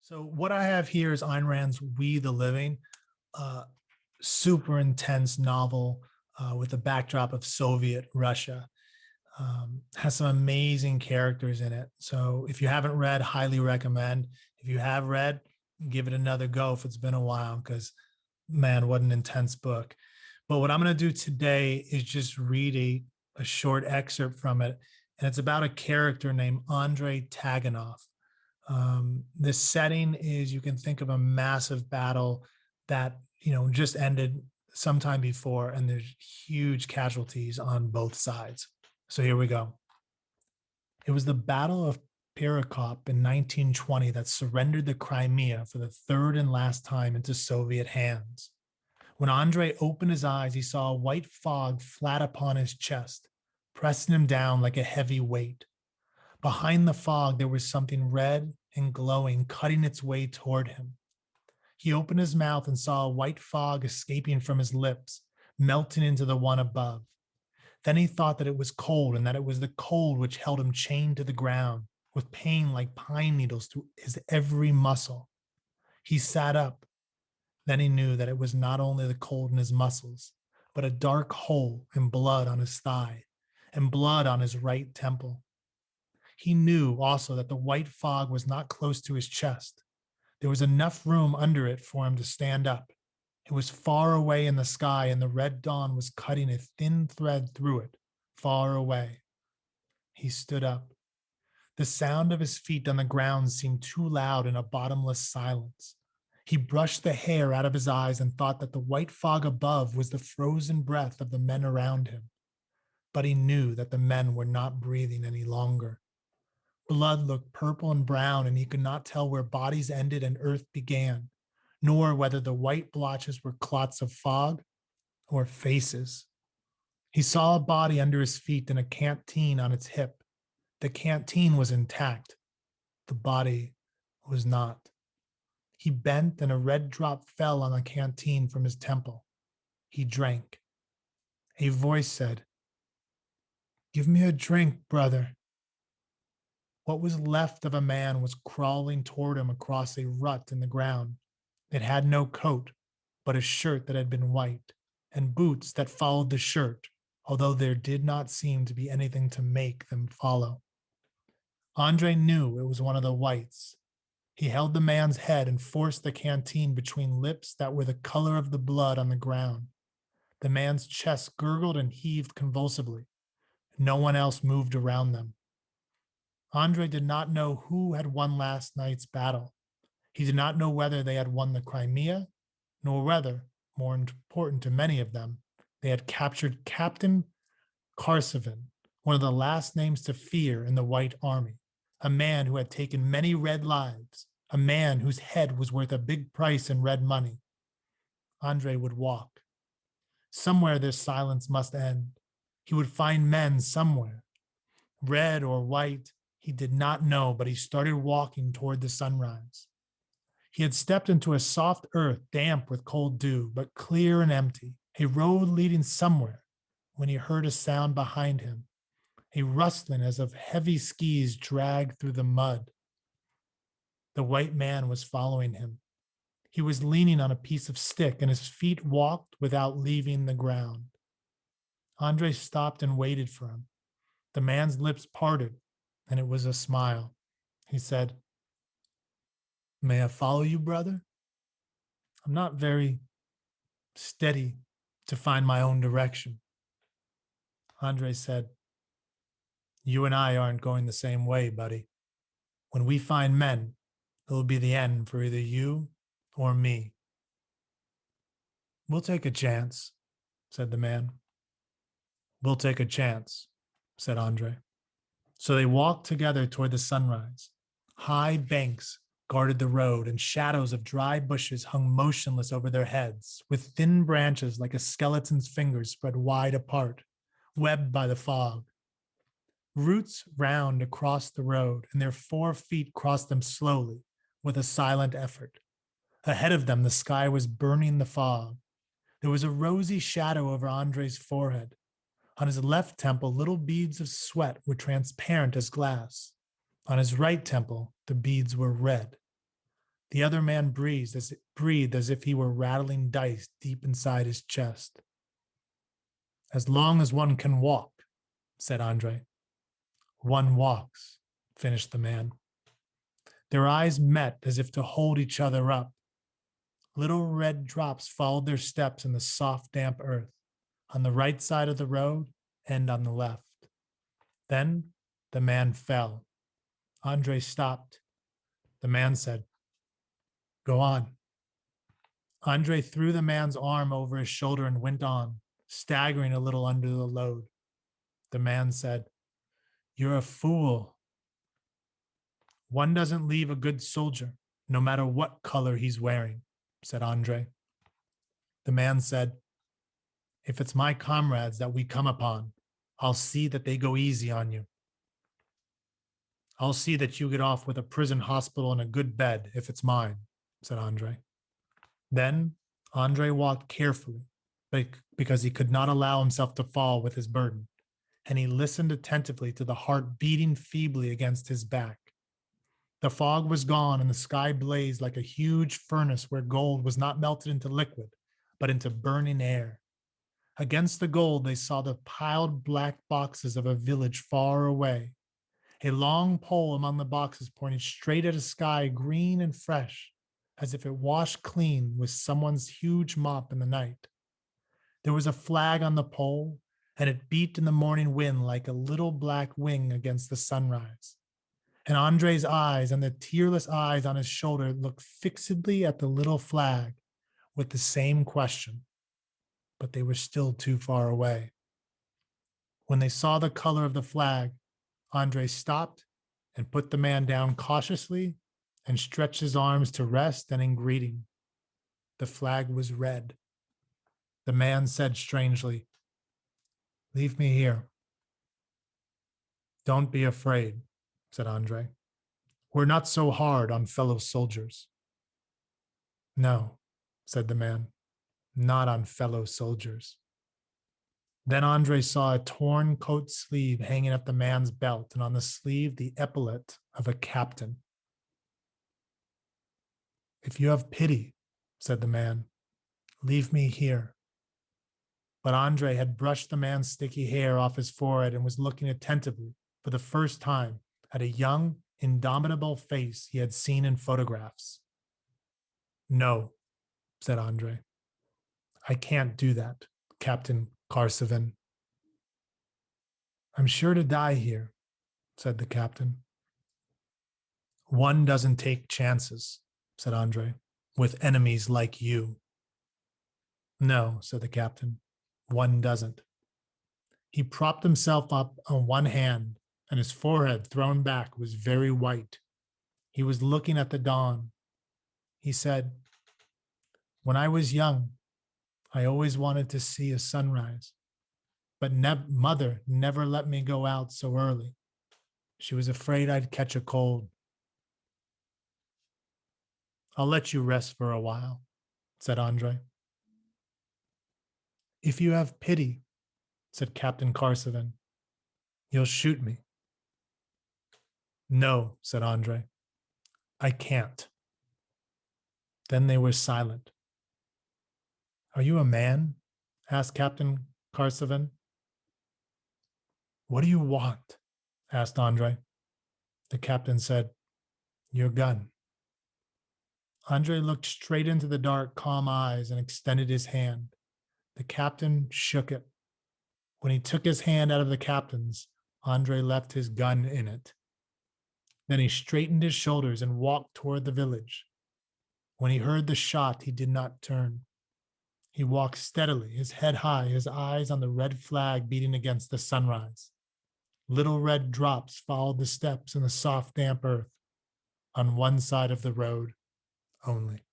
So what I have here is Ayn Rand's We the Living, uh, super intense novel with a backdrop of Soviet Russia. Has some amazing characters in it. So if you haven't read, highly recommend. If you have read, give it another go if it's been a while, because man, what an intense book. But what I'm going to do today is just read a short excerpt from it. And it's about a character named Andrei Taganov. The setting is, you can think of a massive battle that just ended sometime before, and there's huge casualties on both sides. So here we go. It was the Battle of Perekop in 1920 that surrendered the Crimea for the third and last time into Soviet hands. When Andrei opened his eyes, he saw a white fog flat upon his chest, pressing him down like a heavy weight. Behind the fog, there was something red and glowing, cutting its way toward him. He opened his mouth and saw a white fog escaping from his lips, melting into the one above. Then he thought that it was cold, and that it was the cold which held him chained to the ground, with pain like pine needles through his every muscle. He sat up. Then he knew that it was not only the cold in his muscles, but a dark hole and blood on his thigh, and blood on his right temple. He knew also that the white fog was not close to his chest. There was enough room under it for him to stand up. It was far away in the sky, and the red dawn was cutting a thin thread through it, far away. He stood up. The sound of his feet on the ground seemed too loud in a bottomless silence. He brushed the hair out of his eyes and thought that the white fog above was the frozen breath of the men around him. But he knew that the men were not breathing any longer. Blood looked purple and brown, and he could not tell where bodies ended and earth began, nor whether the white blotches were clots of fog or faces. He saw a body under his feet and a canteen on its hip. The canteen was intact. The body was not. He bent, and a red drop fell on the canteen from his temple. He drank. A voice said, "Give me a drink, brother." What was left of a man was crawling toward him across a rut in the ground. It had no coat, but a shirt that had been white, and boots that followed the shirt, although there did not seem to be anything to make them follow. Andrei knew it was one of the whites. He held the man's head and forced the canteen between lips that were the color of the blood on the ground. The man's chest gurgled and heaved convulsively. No one else moved around them. Andrei did not know who had won last night's battle. He did not know whether they had won the Crimea, nor whether, more important to many of them, they had captured Captain Karsavin, one of the last names to fear in the White Army, a man who had taken many red lives, a man whose head was worth a big price in red money. Andrei would walk. Somewhere this silence must end. He would find men somewhere, red or white. He did not know, but he started walking toward the sunrise. He had stepped into a soft earth, damp with cold dew, but clear and empty, a road leading somewhere, when he heard a sound behind him, a rustling as of heavy skis dragged through the mud. The white man was following him. He was leaning on a piece of stick, and his feet walked without leaving the ground. Andrei stopped and waited for him. The man's lips parted, and it was a smile. He said, "May I follow you, brother? I'm not very steady to find my own direction." Andrei said, "You and I aren't going the same way, buddy. When we find men, it'll be the end for either you or me." "We'll take a chance," said the man. "We'll take a chance," said Andrei. So they walked together toward the sunrise. High banks guarded the road, and shadows of dry bushes hung motionless over their heads, with thin branches like a skeleton's fingers spread wide apart, webbed by the fog. Roots round across the road, and their 4 feet crossed them slowly, with a silent effort. Ahead of them, the sky was burning the fog. There was a rosy shadow over Andrei's forehead. On his left temple, little beads of sweat were transparent as glass. On his right temple, the beads were red. The other man breathed as if he were rattling dice deep inside his chest. As long as one can walk, said Andrei. One walks, finished the man. Their eyes met as if to hold each other up. Little red drops followed their steps in the soft, damp earth, on the right side of the road and on the left. Then the man fell. Andrei stopped. The man said, Go on. Andrei threw the man's arm over his shoulder and went on, staggering a little under the load. The man said, You're a fool. One doesn't leave a good soldier, no matter what color he's wearing, said Andrei. The man said, If it's my comrades that we come upon, I'll see that they go easy on you. I'll see that you get off with a prison hospital and a good bed if it's mine, said Andrei. Then Andrei walked carefully because he could not allow himself to fall with his burden, and he listened attentively to the heart beating feebly against his back. The fog was gone and the sky blazed like a huge furnace where gold was not melted into liquid, but into burning air. Against the gold, they saw the piled black boxes of a village far away. A long pole among the boxes pointed straight at a sky green and fresh, as if it washed clean with someone's huge mop in the night. There was a flag on the pole, and it beat in the morning wind like a little black wing against the sunrise. And Andrei's eyes and the tearless eyes on his shoulder looked fixedly at the little flag with the same question, but they were still too far away. When they saw the color of the flag, Andrei stopped and put the man down cautiously and stretched his arms to rest and in greeting. The flag was red. The man said strangely, Leave me here. Don't be afraid, said Andrei. We're not so hard on fellow soldiers. No, said the man, not on fellow soldiers. Then Andrei saw a torn coat sleeve hanging at the man's belt, and on the sleeve the epaulet of a captain. If you have pity, said the man, leave me here. But Andrei had brushed the man's sticky hair off his forehead and was looking attentively, for the first time, at a young, indomitable face he had seen in photographs. No, said Andrei. I can't do that, Captain Karsavin. I'm sure to die here, said the captain. One doesn't take chances, said Andrei, with enemies like you. No, said the captain, one doesn't. He propped himself up on one hand, and his forehead thrown back was very white. He was looking at the dawn. He said, When I was young, I always wanted to see a sunrise, but mother never let me go out so early. She was afraid I'd catch a cold. I'll let you rest for a while, said Andrei. If you have pity, said Captain Karsavin, you'll shoot me. No, said Andrei. I can't. Then they were silent. Are you a man? Asked Captain Karsavin. What do you want? Asked Andrei. The captain said, Your gun. Andrei looked straight into the dark, calm eyes and extended his hand. The captain shook it. When he took his hand out of the captain's, Andrei left his gun in it. Then he straightened his shoulders and walked toward the village. When he heard the shot, he did not turn. He walked steadily, his head high, his eyes on the red flag beating against the sunrise. Little red drops followed the steps in the soft, damp earth on one side of the road only.